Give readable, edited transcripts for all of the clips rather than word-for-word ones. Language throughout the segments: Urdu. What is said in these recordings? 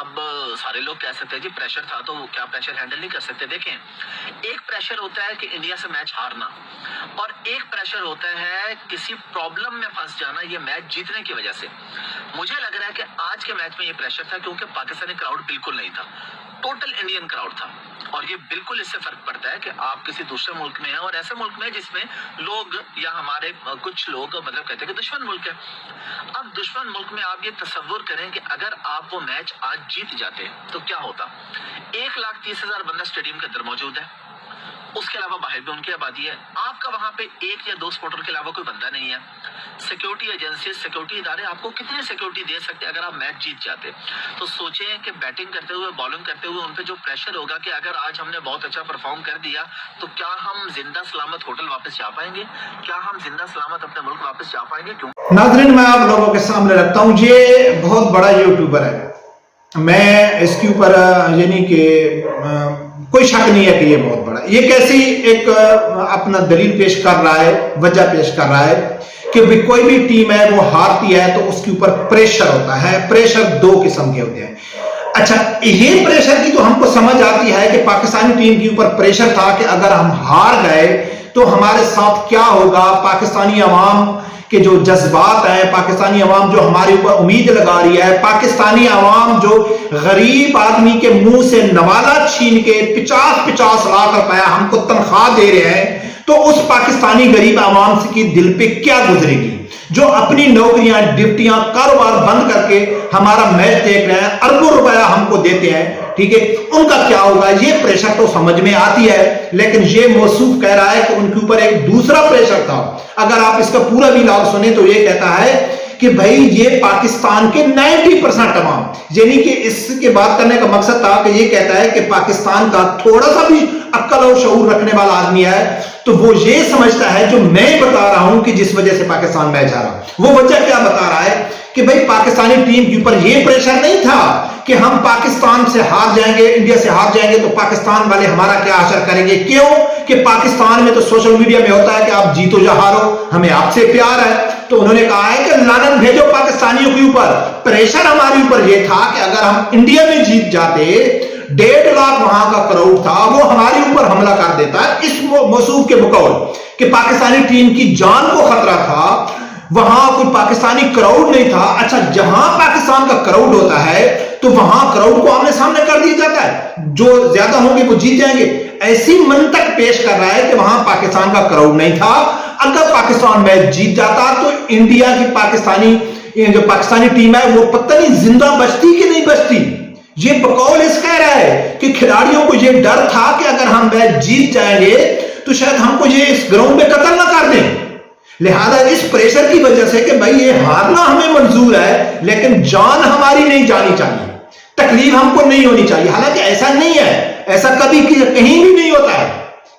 اب سارے لوگ کہہ سکتے ہیں جی پریشر تھا تو کیا پریشر ہینڈل نہیں کر سکتے. دیکھیں ایک پریشر ہوتا ہے کہ انڈیا سے میچ ہارنا اور ایک پریشر ہوتا ہے کسی پرابلم میں پھنس جانا یہ میچ جیتنے کی وجہ سے. مجھے لگ رہا ہے کہ آج کے میچ میں یہ پریشر تھا کیونکہ پاکستانی کراؤڈ بالکل نہیں تھا, ٹوٹل انڈین کراؤڈ تھا. اور یہ بالکل اس سے فرق پڑتا ہے کہ آپ کسی دوسرے ملک میں ہیں اور ایسے ملک میں جس میں لوگ یا ہمارے کچھ لوگ مطلب کہتے ہیں کہ دشمن ملک ہے. اب دشمن ملک میں آپ یہ تصور کریں کہ اگر آپ وہ میچ آج جیت جاتے تو کیا ہوتا. 1,30,000 بندہ اسٹیڈیم کے اندر موجود ہے, اس کے علاوہ باہر بھی ان کی آبادی ہے. آپ کا وہاں پہ ایک یا دو سپورٹر کے علاوہ کوئی بندہ نہیں ہے. سیکیورٹی ایجنسی سیکیورٹی ادارے آپ کو کتنی سیکیورٹی دے سکتے اگر آپ میچ جیت جاتے. تو سوچیں کہ بیٹنگ کرتے ہوئے بالنگ کرتے ہوئے ان پہ جو پریشر ہوگا کہ اگر آج ہم نے بہت اچھا پرفارم کر دیا تو کیا ہم زندہ سلامت ہوٹل واپس جا پائیں گے, کیا ہم زندہ سلامت اپنے ملک واپس جا پائیں گے. کیوں ناظرین میں آپ لوگوں کے سامنے رکھتا ہوں, یہ بہت بڑا یوٹیوبر ہے, میں اس کے اوپر یعنی کہ کوئی شک نہیں ہے کہ یہ بہت بڑا, یہ کیسی ایک اپنا دلیل پیش کر رہا ہے, وجہ پیش کر رہا ہے کہ کوئی بھی ٹیم ہے وہ ہارتی ہے تو اس کے اوپر پریشر ہوتا ہے. پریشر دو قسم کے ہوتے ہیں. اچھا یہ پریشر کی تو ہم کو سمجھ آتی ہے کہ پاکستانی ٹیم کے اوپر پریشر تھا کہ اگر ہم ہار گئے تو ہمارے ساتھ کیا ہوگا. پاکستانی عوام کہ جو جذبات ہیں, پاکستانی عوام جو ہمارے اوپر امید لگا رہی ہے, پاکستانی عوام جو غریب آدمی کے منہ سے نوالا چھین کے 50 لاکھ روپیہ ہم کو تنخواہ دے رہے ہیں, تو اس پاکستانی غریب عوام کی دل پہ کیا گزرے گی جو اپنی نوکریاں ڈپٹیاں کاروبار بند کر کے ہمارا میچ دیکھ رہے ہیں, اربوں روپیہ ہم کو دیتے ہیں, ٹھیک ہے, ان کا کیا ہوگا. یہ پریشر تو سمجھ میں آتی ہے, لیکن یہ موصوف کہہ رہا ہے کہ ان کے اوپر ایک دوسرا پریشر تھا. اگر آپ اس کا پورا بھی لاؤ سنیں تو یہ کہتا ہے کہ بھائی یہ پاکستان کے 90% تمام, یعنی کہ اس کے بات کرنے کا مقصد تھا کہ یہ کہتا ہے کہ پاکستان کا تھوڑا سا بھی عقل اور شعور رکھنے والا آدمی ہے تو وہ یہ سمجھتا ہے جو میں بتا رہا ہوں کہ جس وجہ سے پاکستان میچ ہارا. وہ وجہ کیا بتا رہا ہے کہ بھائی پاکستانی ٹیم کے اوپر یہ پریشر نہیں تھا کہ ہم پاکستان سے ہار جائیں گے, انڈیا سے ہار جائیں گے تو پاکستان والے ہمارا کیا اثر کریں گے. کیوں کہ پاکستان میں تو سوشل میڈیا میں ہوتا ہے کہ آپ جیتو یا ہارو, ہمیں آپ سے پیار ہے. تو انہوں نے کہا ہے کہ لعنت بھیجو پاکستانیوں کے اوپر. پریشر ہمارے اوپر یہ تھا کہ اگر ہم انڈیا میں جیت جاتے 1.5 لاکھ وہاں کا کراؤڈ تھا وہ ہمارے اوپر حملہ کر دیتا ہے. اس موصوف کے بقول کہ پاکستانی ٹیم کی جان کو خطرہ تھا, وہاں کوئی پاکستانی کراؤڈ نہیں تھا. اچھا جہاں پاکستان کا کراؤڈ ہوتا ہے تو وہاں کراؤڈ کو آمنے سامنے کر دیا جاتا ہے, جو زیادہ ہوں گے وہ جیت جائیں گے. ایسی منطق پیش کر رہا ہے کہ وہاں پاکستان کا کراؤڈ نہیں تھا. اگر پاکستان میچ جیت جاتا تو انڈیا کی پاکستانی ٹیم ہے وہ پتہ نہیں زندہ بچتی کہ نہیں بچتی. یہ بقول اس کہہ رہا ہے کہ کھلاڑیوں کو یہ ڈر تھا کہ اگر ہم میچ جیت جائیں گے تو شاید ہم کو یہ اس گراؤنڈ میں قتل نہ کر دیں. لہذا اس پریشر کی وجہ سے کہ بھائی یہ ہارنا ہمیں منظور ہے لیکن جان ہماری نہیں جانی چاہیے, تکلیف ہم کو نہیں ہونی چاہیے. حالانکہ ایسا نہیں ہے, ایسا کبھی کہیں بھی نہیں ہوتا ہے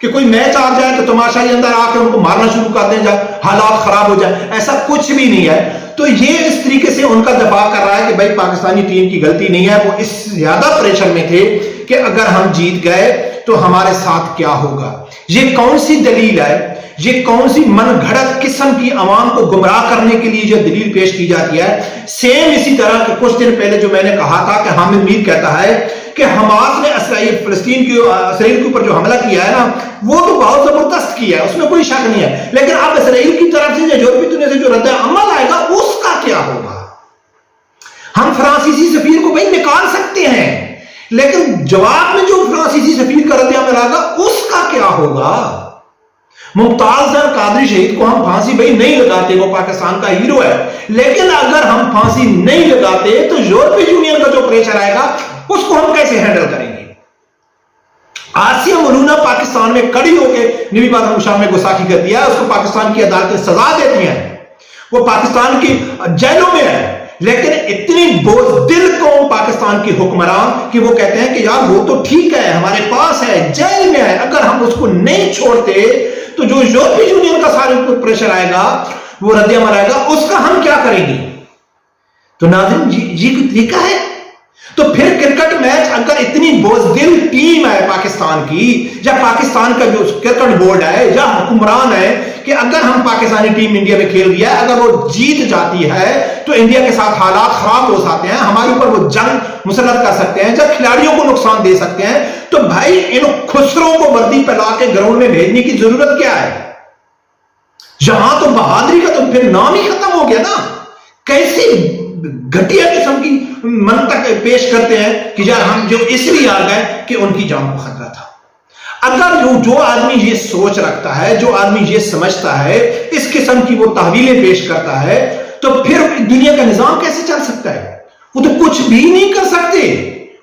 کہ کوئی میچ آ جائے تو تماشائی اندر آ کے ان کو مارنا شروع کر دیں, جب حالات خراب ہو جائے. ایسا کچھ بھی نہیں ہے. تو یہ اس طریقے سے ان کا دفاع کر رہا ہے کہ بھائی پاکستانی ٹیم کی غلطی نہیں ہے, وہ اس زیادہ پریشر میں تھے کہ اگر ہم جیت گئے تو ہمارے ساتھ کیا ہوگا. یہ کون سی دلیل ہے, یہ کون سی من گھڑت قسم کی عوام کو گمراہ کرنے کے لیے جو دلیل پیش کی جاتی ہے. سیم اسی طرح کہ کچھ دن پہلے جو میں نے کہا تھا کہ حامد میر کہتا ہے کہ حماس نے اسرائیل کے اوپر جو حملہ کیا ہے نا وہ تو بہت زبردست کیا ہے, اس میں کوئی شک نہیں ہے, لیکن اب اسرائیل کی طرف سے یورپی دنیا سے جو رد عمل آئے گا اس کا کیا ہوگا. ہم فرانسیسی سفیر کو بھائی نکال سکتے ہیں لیکن جواب میں جو فرانسیسی سفیر کا رد عمل آئے گا اس کا کیا ہوگا. ممتاز قادری شہید کو ہم پھانسی بھائی نہیں لگاتے, وہ پاکستان کا ہیرو ہے, لیکن اگر ہم پھانسی نہیں لگاتے تو یورپی یونین کا جو پریشر آئے گا اس کو ہم کیسے ہینڈل کریں گے. آسیہ ملونہ پاکستان میں کڑی ہو کے نبی پاک شام میں گستاخی کر دیا, اس کو پاکستان کی عدالتیں سزا دیتی ہیں, وہ پاکستان کی جیلوں میں ہے, لیکن اتنی بزدل قوم پاکستان کی حکمران کہ وہ کہتے ہیں کہ یار وہ تو ٹھیک ہے ہمارے پاس ہے, جیل میں ہے, اگر ہم اس کو نہیں چھوڑتے تو جو یورپی یونین کا سارے اوپر پریشر آئے گا, وہ رد عمل آئے گا, اس کا ہم کیا کریں گے. تو ناظرین یہ کوئی طریقہ ہے. تو پھر کرکٹ میچ اگر اتنی بزدل ٹیم ہے پاکستان کی, یا پاکستان کا جو کرکٹ بورڈ ہے یا حکمران ہے کہ اگر ہم پاکستانی ٹیم انڈیا میں کھیل دیا ہے، اگر وہ جیت جاتی ہے تو انڈیا کے ساتھ حالات خراب ہو سکتے ہیں، ہمارے اوپر وہ جنگ مسلط کر سکتے ہیں، جب کھلاڑیوں کو نقصان دے سکتے ہیں، تو بھائی ان خسروں کو وردی پہ لا کے گراؤنڈ میں بھیجنے کی ضرورت کیا ہے؟ یہاں تو بہادری کا تو پھر نام ہی ختم ہو گیا نا۔ کیسی گھٹیا قسم کی منطق پیش کرتے ہیں کہ یار ہم جو اس لیے آ گئے کہ ان کی جان کو خطرہ تھا۔ اگر جو آدمی یہ سوچ رکھتا ہے، جو آدمی یہ سمجھتا ہے، اس قسم کی وہ تحویلیں پیش کرتا ہے، تو پھر دنیا کا نظام کیسے چل سکتا ہے؟ وہ تو کچھ بھی نہیں کر سکتے،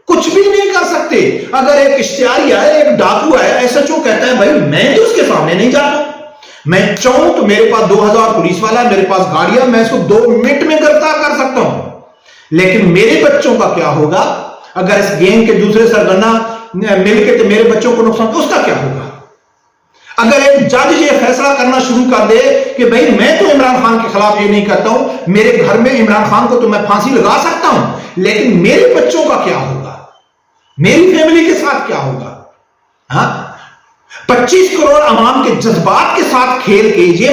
کچھ بھی نہیں کر سکتے۔ اگر ایک اشتہاری ہے، ایک ڈاکو ہے، ایسا جو کہتا ہے بھائی میں تو اس کے سامنے نہیں جاتا، میں چاہوں تو میرے پاس 2000 پولیس والا ہے، میرے پاس گاڑیاں، میں اس کو 2 منٹ میں گرفتار کر سکتا ہوں، لیکن میرے بچوں کا کیا ہوگا؟ اگر اس گینگ کے دوسرے سرگنا مل کے تو میرے بچوں کو نقصان، تو اس کا کیا ہوگا؟ اگر ایک جج یہ فیصلہ کرنا شروع کر دے کہ بھائی میں تو عمران خان کے خلاف یہ نہیں کرتا ہوں، میرے گھر میں عمران خان کو تو میں پھانسی لگا سکتا ہوں، لیکن میرے بچوں کا کیا ہوگا؟ میری فیملی کے ساتھ کیا ہوگا؟ ہاں 25 کروڑ عوام کے جذبات کے ساتھ کھیل کے یہ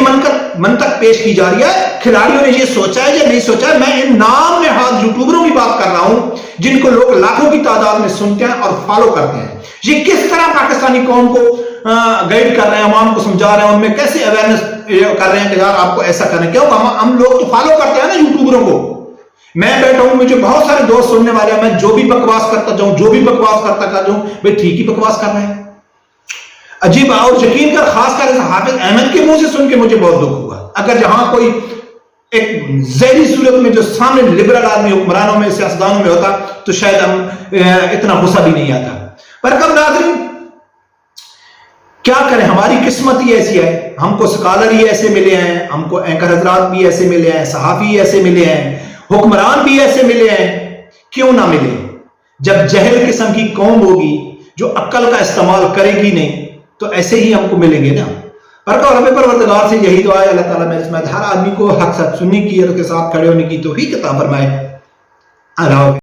منطق پیش کی جا رہی ہے۔ کھلاڑیوں نے یہ سوچا ہے یا نہیں سوچا ہے؟ میں ان نام نہاد یوٹیوبروں کی بات کر رہا ہوں جن کو لوگ لاکھوں کی تعداد میں سنتے ہیں اور فالو کرتے ہیں۔ یہ کس طرح پاکستانی قوم کو گائیڈ کر رہے ہیں، عوام کو سمجھا رہے ہیں، ان میں کیسے اویئرنس کر رہے ہیں کہ یار آپ کو ایسا کرنا کیا ہوگا؟ ہم لوگ تو فالو کرتے ہیں نا یوٹیوبروں کو۔ میں بیٹھا ہوں، مجھے بہت سارے دوست سننے والے ہیں، میں جو بھی بکواس کرتا جاؤں، جو بھی بکواس کرتا جاؤں، بھائی ٹھیک ہی بکواس کر رہے ہیں۔ عجیب، اور یقین کر خاص کر حافظ احمد کے منہ سے سن کے مجھے بہت دکھ ہوا۔ اگر جہاں کوئی ایک ذہنی صورت میں جو سامنے لبرل آدمی حکمرانوں میں، سیاستدانوں میں ہوتا تو شاید ہم اتنا غصہ بھی نہیں آتا۔ پر کب ناظرین کیا کریں، ہماری قسمت ہی ایسی ہے، ہم کو سکالر ہی ایسے ملے ہیں، ہم کو اینکر حضرات بھی ایسے ملے ہیں، صحافی ایسے ملے ہیں، حکمران بھی ایسے ملے ہیں۔ کیوں نہ ملے؟ جب جہل قسم کی قوم ہوگی جو عقل کا استعمال کرے گی نہیں تو ایسے ہی ہم کو ملیں گے نا۔ رب پروردگار سے یہی دعا ہے، اللہ تعالیٰ میں اس میں ہر آدمی کو حق سچ سننے کی اور اس کے ساتھ کھڑے ہونے کی توفیق عطا فرمائے۔ اللہ